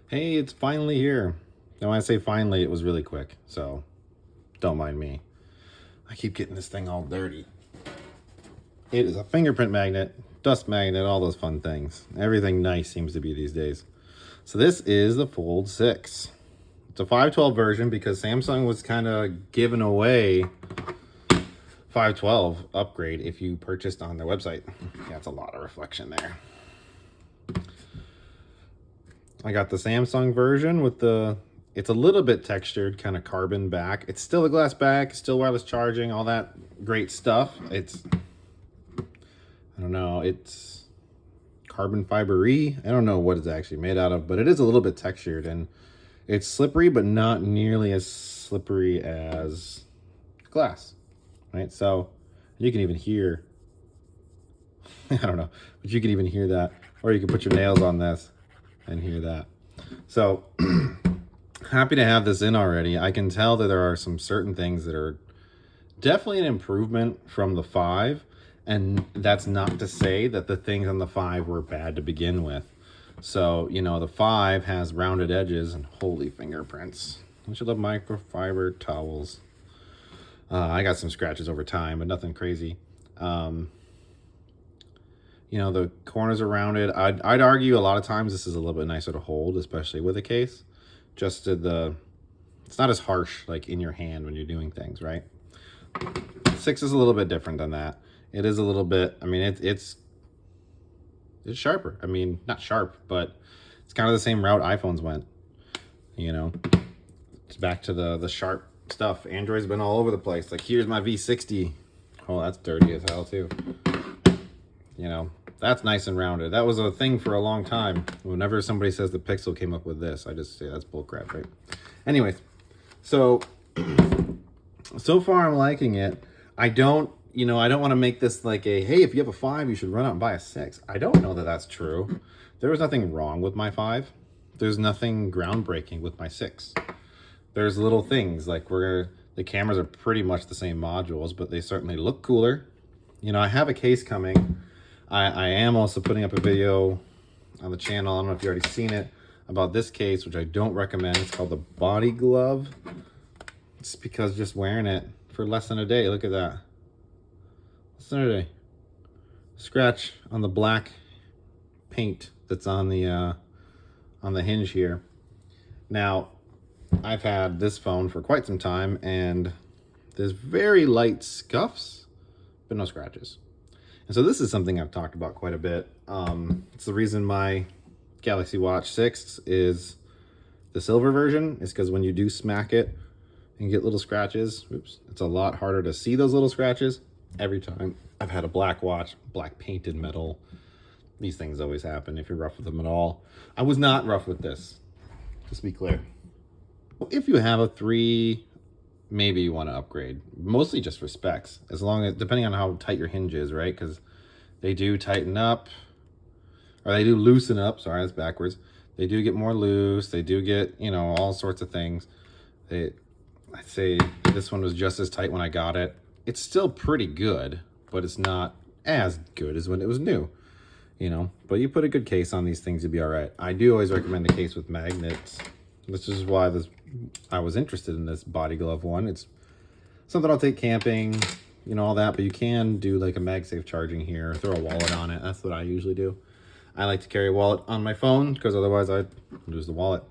Hey, it's finally here. And when I say finally, it was really quick, so don't mind me. I keep getting this thing all dirty. It is a fingerprint magnet, dust magnet, all those fun things. Everything nice seems to be these days. So this is the Fold 6. It's a 512 version because Samsung was kind of giving away 512 upgrade if you purchased on their website. That's a lot of reflection there. I got the Samsung version with it's a little bit textured, kind of carbon back. It's still a glass back, still wireless charging, all that great stuff. I don't know, it's carbon fiber-y. I don't know what it's actually made out of, but it is a little bit textured and it's slippery, but not nearly as slippery as glass, right? So you can even hear, I don't know, but you can even hear that. Or you can put your nails on this and hear that. So happy to have this in already. I can tell that there are some certain things that are definitely an improvement from the 5, and that's not to say that the things on the 5 were bad to begin with. So, you know, the 5 has rounded edges and holy fingerprints. I should love microfiber towels. I got some scratches over time, but nothing crazy. You know, the corners are rounded. I'd argue a lot of times this is a little bit nicer to hold, especially with a case. Just it's not as harsh like in your hand when you're doing things, right? 6 is a little bit different than that. It is a little bit, I mean, it's sharper. I mean, not sharp, but it's kind of the same route iPhones went, you know? It's back to the sharp stuff. Android's been all over the place. Like, here's my V60. Oh, that's dirty as hell, too. You know, that's nice and rounded. That was a thing for a long time. Whenever somebody says the Pixel came up with this, I just say that's bullcrap, right? Anyways, so far I'm liking it. I don't want to make this like hey, if you have a 5, you should run out and buy a 6. I don't know that that's true. There was nothing wrong with my 5. There's nothing groundbreaking with my 6. There's little things like the cameras are pretty much the same modules, but they certainly look cooler. You know, I have a case coming. I am also putting up a video on the channel. I don't know if you've already seen it about this case, which I don't recommend. It's called the Body Glove. It's because just wearing it for less than a day. Look at that. Less than a day. Scratch on the black paint that's on the hinge here. Now, I've had this phone for quite some time, and there's very light scuffs, but no scratches. And so this is something I've talked about quite a bit. It's the reason my Galaxy Watch 6 is the silver version, is because when you do smack it and get little scratches, it's a lot harder to see those little scratches every time. I've had a black watch, black painted metal. These things always happen if you're rough with them at all. I was not rough with this, just to be clear. If you have a 3, maybe you want to upgrade, mostly just for specs, as long as, depending on how tight your hinge is, right? Because they do tighten up, or they do loosen up. Sorry, that's backwards. They do get more loose. They do get, you know, all sorts of things. I'd say this one was just as tight when I got it. It's still pretty good, but it's not as good as when it was new, you know. But you put a good case on these things, you'll be all right. I do always recommend a case with magnets. This is why I was interested in this Body Glove one. It's something I'll take camping, you know, all that, but you can do like a MagSafe charging here, throw a wallet on it. That's what I usually do. I like to carry a wallet on my phone because otherwise I'd lose the wallet.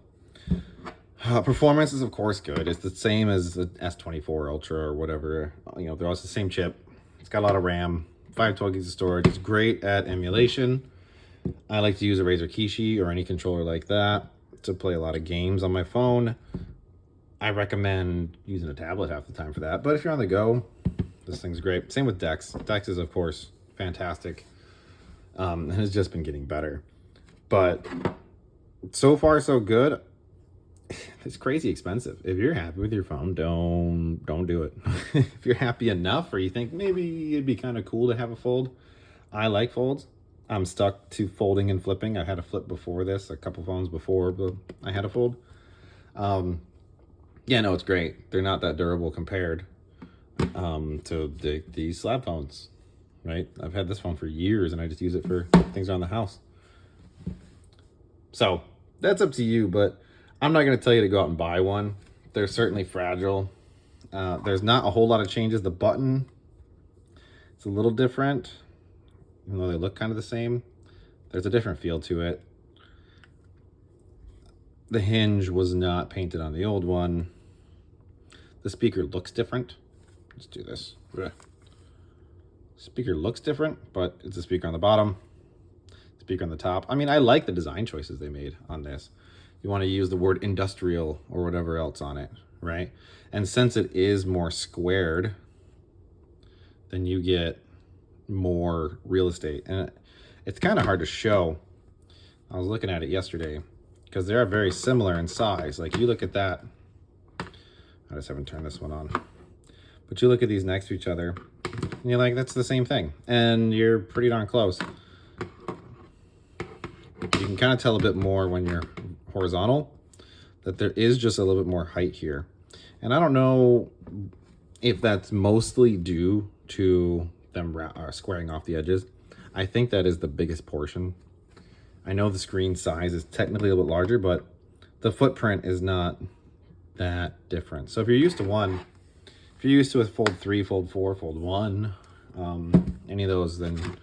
Performance is of course good. It's the same as the S24 Ultra or whatever. You know, they're all the same chip. It's got a lot of RAM, 512 gigs of storage. It's great at emulation. I like to use a Razer Kishi or any controller like that to play a lot of games on my phone. I recommend using a tablet half the time for that, but if you're on the go, this thing's great. Same with Dex. Dex is of course fantastic, and has just been getting better. But so far so good. It's crazy expensive. If you're happy with your phone, don't do it. If you're happy enough, or you think maybe it'd be kind of cool to have a fold, I like folds. I'm stuck to folding and flipping. I had a flip before this, a couple phones before, but I had a fold. Yeah, no, it's great. They're not that durable compared to these slab phones, right? I've had this phone for years, and I just use it for things around the house. So That's up to you, but I'm not going to tell you to go out and buy one. They're certainly fragile. There's not a whole lot of changes. The button, it's a little different, even though they look kind of the same. There's a different feel to it. The hinge was not painted on the old one. The speaker looks different. Let's do this. Speaker looks different, but it's a speaker on the bottom, speaker on the top. I mean, I like the design choices they made on this. You want to use the word industrial or whatever else on it, right? And since it is more squared, then you get more real estate. And it's kind of hard to show. I was looking at it yesterday because they are very similar in size. Like you look at that. I just haven't turned this one on. But you look at these next to each other and you're like, that's the same thing. And you're pretty darn close. You can kind of tell a bit more when you're horizontal that there is just a little bit more height here. And I don't know if that's mostly due to them squaring off the edges. I think that is the biggest portion. I know the screen size is technically a little bit larger, but the footprint is not that different. So if you're used to one, if you're used to a Fold 3, Fold 4, Fold 1, any of those, then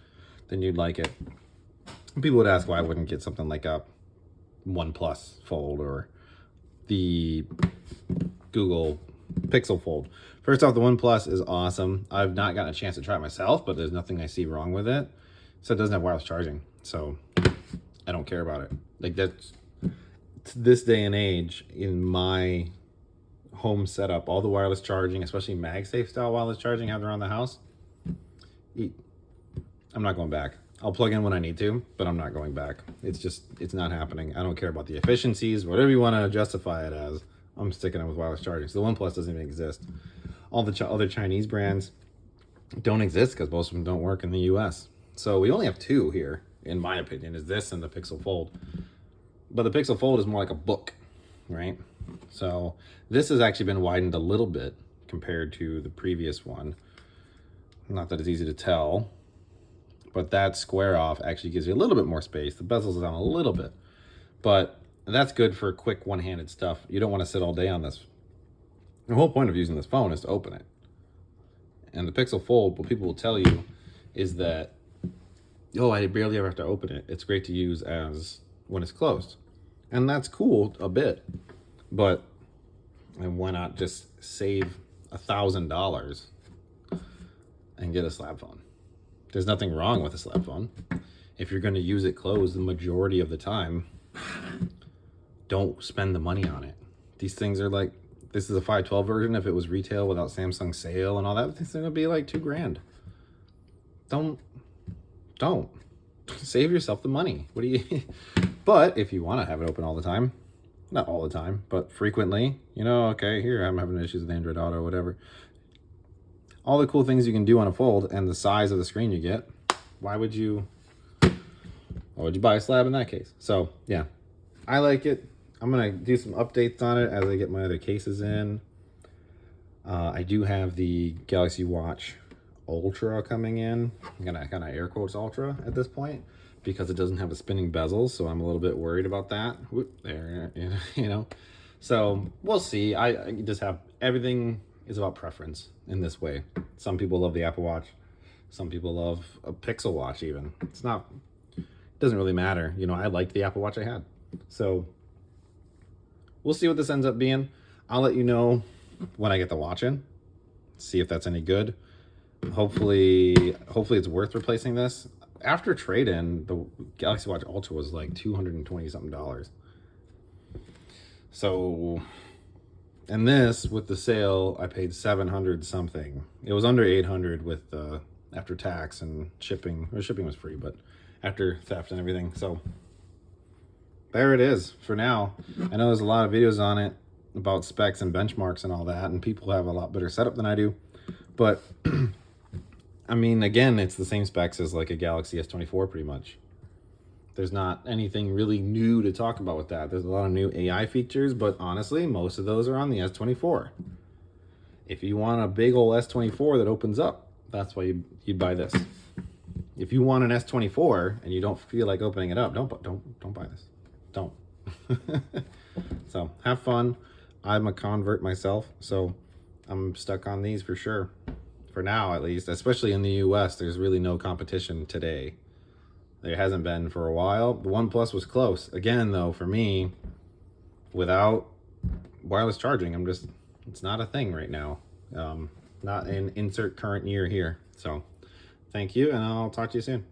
you'd like it. People would ask why I wouldn't get something like a OnePlus Fold or the Google Pixel Fold. First off, the OnePlus is awesome. I've not gotten a chance to try it myself, but there's nothing I see wrong with it. So it doesn't have wireless charging, so I don't care about it. Like that's this day and age in my home setup, all the wireless charging, especially MagSafe style wireless charging, have around the house. I'm not going back. I'll plug in when I need to, but I'm not going back. It's not happening. I don't care about the efficiencies, whatever you want to justify it as. I'm sticking it with wireless charging. So the OnePlus doesn't even exist. All the other Chinese brands don't exist because most of them don't work in the US. So we only have two here, in my opinion, is this and the Pixel Fold. But the Pixel Fold is more like a book, right? So this has actually been widened a little bit compared to the previous one. Not that it's easy to tell, but that square off actually gives you a little bit more space. The bezel's down a little bit, but that's good for quick one-handed stuff. You don't want to sit all day on this. The whole point of using this phone is to open it. And the Pixel Fold, what people will tell you is that, oh, I barely ever have to open it. It's great to use as when it's closed. And that's cool a bit, but and why not just save $1,000 and get a slab phone? There's nothing wrong with a slab phone. If you're going to use it closed the majority of the time, don't spend the money on it. These things are like, this is a 512 version. If it was retail without Samsung sale and all that, it's going to be like $2,000. Don't save yourself the money. What do you? But if you want to have it open all the time, not all the time, but frequently, okay, here I'm having issues with Android Auto or whatever. All the cool things you can do on a Fold and the size of the screen you get, why would you buy a slab in that case? So yeah, I like it. I'm gonna do some updates on it as I get my other cases in. I do have the Galaxy Watch Ultra coming in. I'm gonna kind of air quotes Ultra at this point because it doesn't have a spinning bezel, so I'm a little bit worried about that. Whoop, there, So we'll see. I just have, everything is about preference in this way. Some people love the Apple Watch. Some people love a Pixel Watch even. It doesn't really matter. I liked the Apple Watch I had. So we'll see what this ends up being. I'll let you know when I get the watch in, see if that's any good. Hopefully it's worth replacing this. After trade-in, the Galaxy Watch Ultra was like $220 something. So, and this with the sale, I paid $700 something. It was under $800 with after tax and shipping. Or shipping was free, but after theft and everything. So there it is for now. I know there's a lot of videos on it about specs and benchmarks and all that, and people have a lot better setup than I do. But I mean, again, it's the same specs as like a Galaxy S24 pretty much. There's not anything really new to talk about with that. There's a lot of new AI features, but honestly, most of those are on the S24. If you want a big old S24 that opens up, that's why you'd buy this. If you want an S24 and you don't feel like opening it up, don't buy this. Don't. So have fun. I'm a convert myself, so I'm stuck on these for sure. For now, at least, especially in the US, there's really no competition today. There hasn't been for a while. The OnePlus was close. Again, though, for me, without wireless charging, it's not a thing right now. Not in insert current year here. So thank you, and I'll talk to you soon.